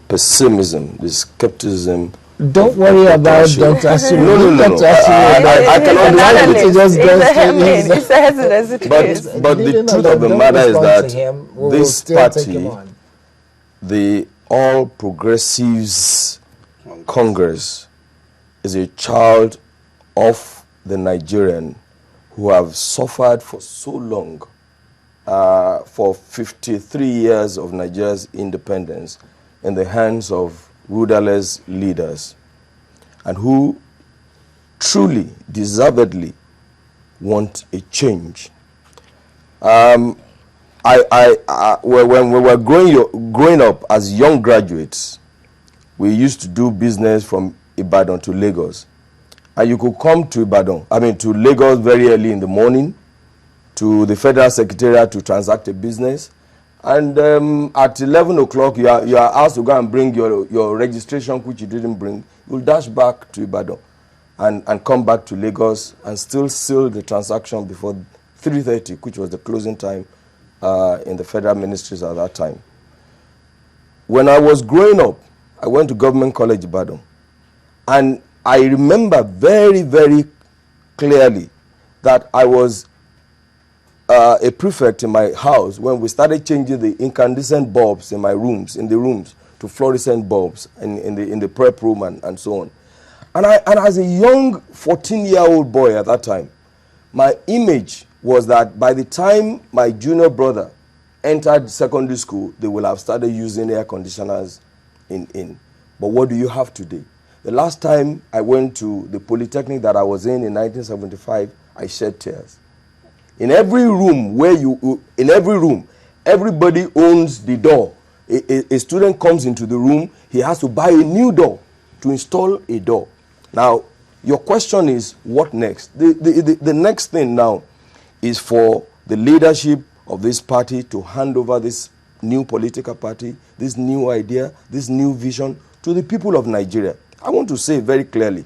pessimism, this skepticism. Don't worry about Dr. Ashimi. No. I cannot lie it. It's a hesitancy. But the truth of the matter is that this party, the All Progressives Congress, is a child of the Nigerian who have suffered for so long, for 53 years of Nigeria's independence in the hands of rudderless leaders, and who truly, deservedly want a change. When we were growing up as young graduates, we used to do business from Ibadan to Lagos. And you could come to to Lagos very early in the morning, to the Federal Secretariat to transact a business. And at 11 o'clock, you are asked to go and bring your registration, which you didn't bring. You'll dash back to Ibadan and come back to Lagos and still seal the transaction before 3:30, which was the closing time in the federal ministries at that time. When I was growing up, I went to Government College Ibadan. And I remember very, very clearly that I was a prefect in my house when we started changing the incandescent bulbs in the rooms to fluorescent bulbs in the prep room and so on. And as a young 14-year-old boy at that time, my image was that by the time my junior brother entered secondary school, they will have started using air conditioners in. But what do you have today? The last time I went to the polytechnic that I was in 1975, I shed tears. In every room everybody owns the door. A student comes into the room, he has to buy a new door to install a door. Now, your question is, what next? The next thing now is for the leadership of this party to hand over this new political party, this new idea, this new vision to the people of Nigeria. I want to say very clearly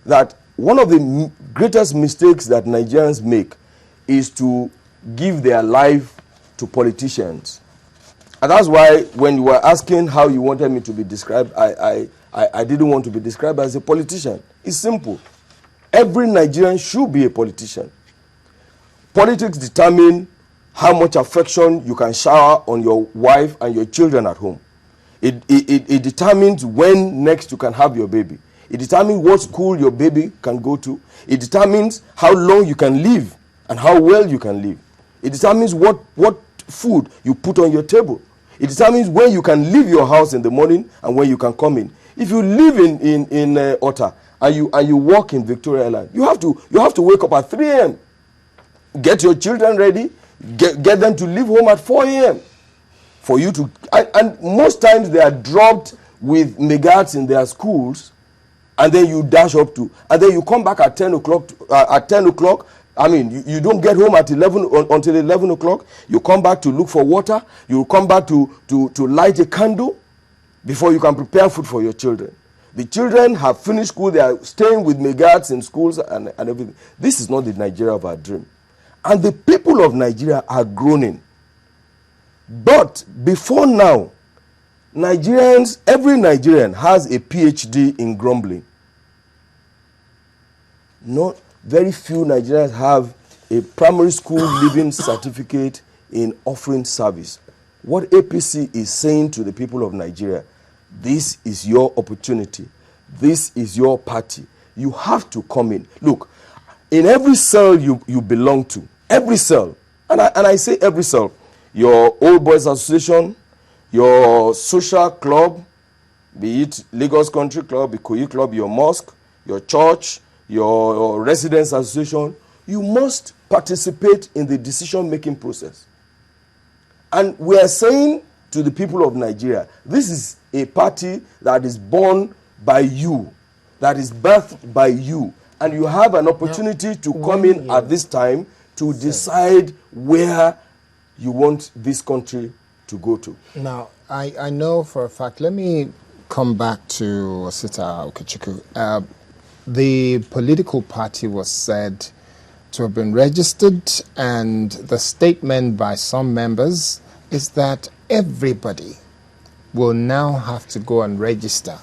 that one of the greatest mistakes that Nigerians make is to give their life to politicians. And that's why when you were asking how you wanted me to be described, I didn't want to be described as a politician. It's simple. Every Nigerian should be a politician. Politics determine how much affection you can shower on your wife and your children at home. It determines when next you can have your baby. It determines what school your baby can go to. It determines how long you can live and how well you can live. It determines what food you put on your table. It determines when you can leave your house in the morning and when you can come in. If you live in Ota and you walk in Victoria Island, you have to wake up at 3 a.m. Get your children ready, get them to leave home at 4 a.m. for you to, and most times they are dropped with megahertz in their schools, and then you dash up to, and then you come back at 10 o'clock. You don't get home at 11 until 11 o'clock. You come back to look for water. You come back to light a candle before you can prepare food for your children. The children have finished school. They are staying with megahertz in schools and everything. This is not the Nigeria of our dream. And the people of Nigeria are groaning. But before now, every Nigerian has a PhD in grumbling. Not very few Nigerians have a primary school living certificate in offering service. What APC is saying to the people of Nigeria, this is your opportunity. This is your party. You have to come in. Look, in every cell you belong to, every cell, and I say every cell, your Old Boys Association, your social club, be it Lagos Country Club, Ikoyi Club, your mosque, your church, your residents association, you must participate in the decision-making process. And we are saying to the people of Nigeria, this is a party that is born by you, that is birthed by you, and you have an opportunity to come in at this time to decide where you want this country to go to. Now, I know for a fact, let me come back to Osita Okechukwu. The political party was said to have been registered, and the statement by some members is that everybody will now have to go and register.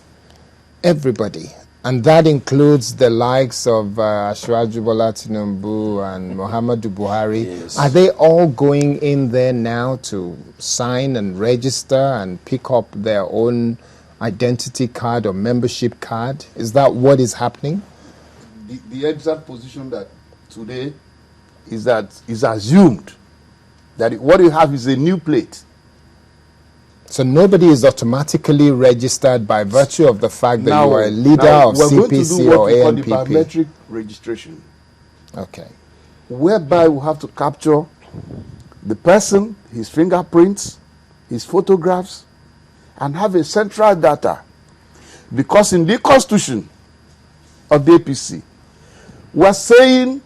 Everybody. And that includes the likes of Ashwaju Bola Tinubu and Muhammadu Buhari. Yes. Are they all going in there now to sign and register and pick up their own identity card or membership card? Is that what is happening? The exact position that today is that is assumed that what you have is a new plate. So nobody is automatically registered by virtue of the fact that Now, you are a leader now of we're going to CPC do what or we call the ANPP. biometric registration, Okay. whereby we have to capture the person, his fingerprints, his photographs, and have a central data. Because in the constitution of the APC, we're saying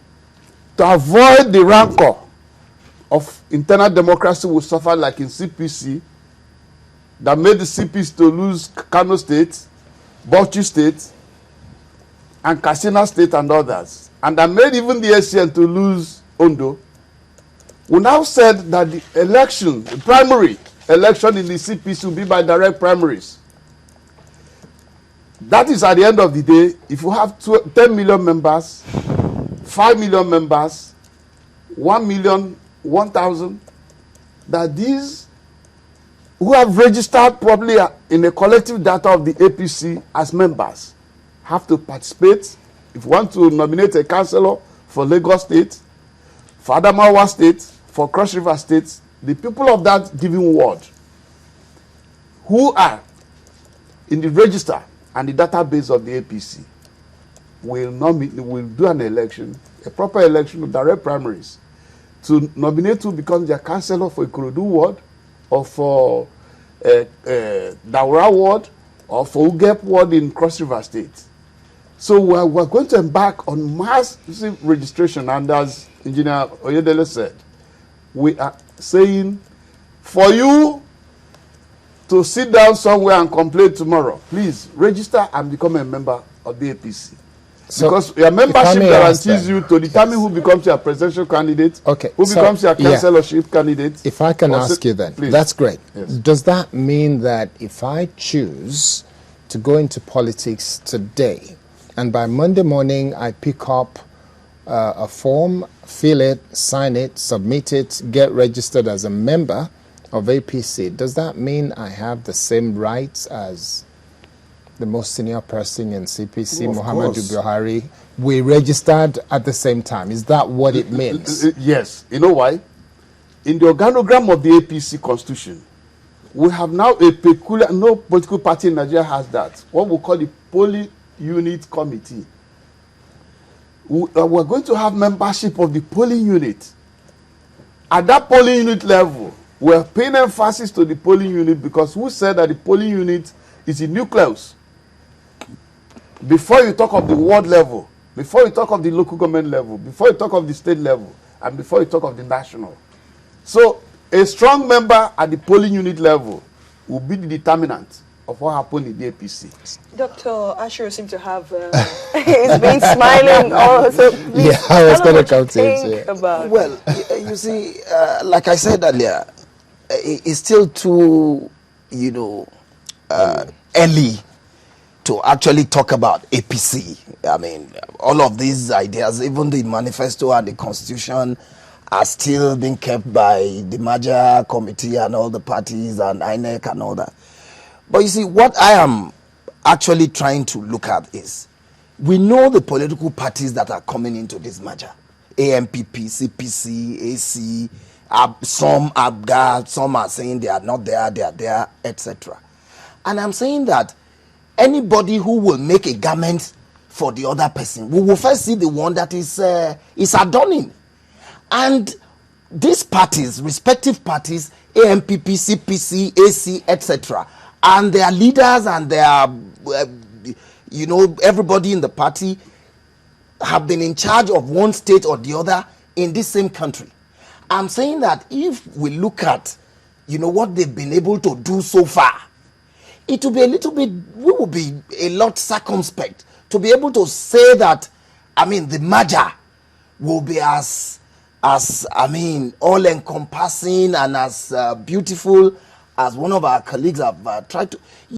to avoid the rancor of internal democracy will suffer like in CPC, that made the CPC to lose Kano State, Bauchi State, and Katsina State and others, and that made even the ACN to lose Ondo. We now said that the election, the primary election in the CPC will be by direct primaries. That is at the end of the day, if you have 10 million members, 5 million members, 1 million, 1,000, that these who have registered probably in the collective data of the APC as members have to participate. If you want to nominate a councillor for Lagos State, for Adamawa State, for Cross River State, the people of that given ward who are in the register and the database of the APC will do an election, a proper election with direct primaries, to nominate who becomes their councillor for Ikorodu ward, or for Daura ward, or for Ugep ward in Cross River State. So we're going to embark on mass registration, and as Engineer Oyedele said, we are saying for you to sit down somewhere and complain tomorrow, please register and become a member of the APC. So because your membership guarantees you to determine who becomes your presidential candidate, who becomes your councillorship candidate. If I can ask you then, please. That's great. Yes. Does that mean that if I choose to go into politics today, and by Monday morning I pick up a form, fill it, sign it, submit it, get registered as a member of APC, does that mean I have the same rights as the most senior person in CPC, well, Muhammadu Buhari? We registered at the same time. Is that what it means? Yes. You know why? In the organogram of the APC constitution, we have now a peculiar, no political party in Nigeria has that, what we call the polling unit committee. We're going to have membership of the polling unit. At that polling unit level, we're paying emphasis to the polling unit because who said that the polling unit is a nucleus? Before you talk of the ward level, before you talk of the local government level, before you talk of the state level, and before you talk of the national. So a strong member at the polling unit level will be the determinant of what happened in the APC. Dr. Asher seems to have he's been smiling also. Yeah, I was going to come to it. Well, you see, like I said earlier, it's still too, early to actually talk about APC. I mean, all of these ideas, even the manifesto and the constitution, are still being kept by the merger committee and all the parties and INEC and all that. But you see, what I am actually trying to look at is, we know the political parties that are coming into this merger. AMPP, CPC, AC, some ABGA, some are saying they are not there, they are there, etc. And I'm saying that anybody who will make a garment for the other person, we will first see the one that is adorning. And these parties, respective parties, AMPP, CPC, AC, etc., and their leaders and their, everybody in the party have been in charge of one state or the other in this same country. I'm saying that if we look at, what they've been able to do so far, it will be a little bit, we will be a lot circumspect to be able to say that, the merger will be as all-encompassing and as beautiful as one of our colleagues have tried to.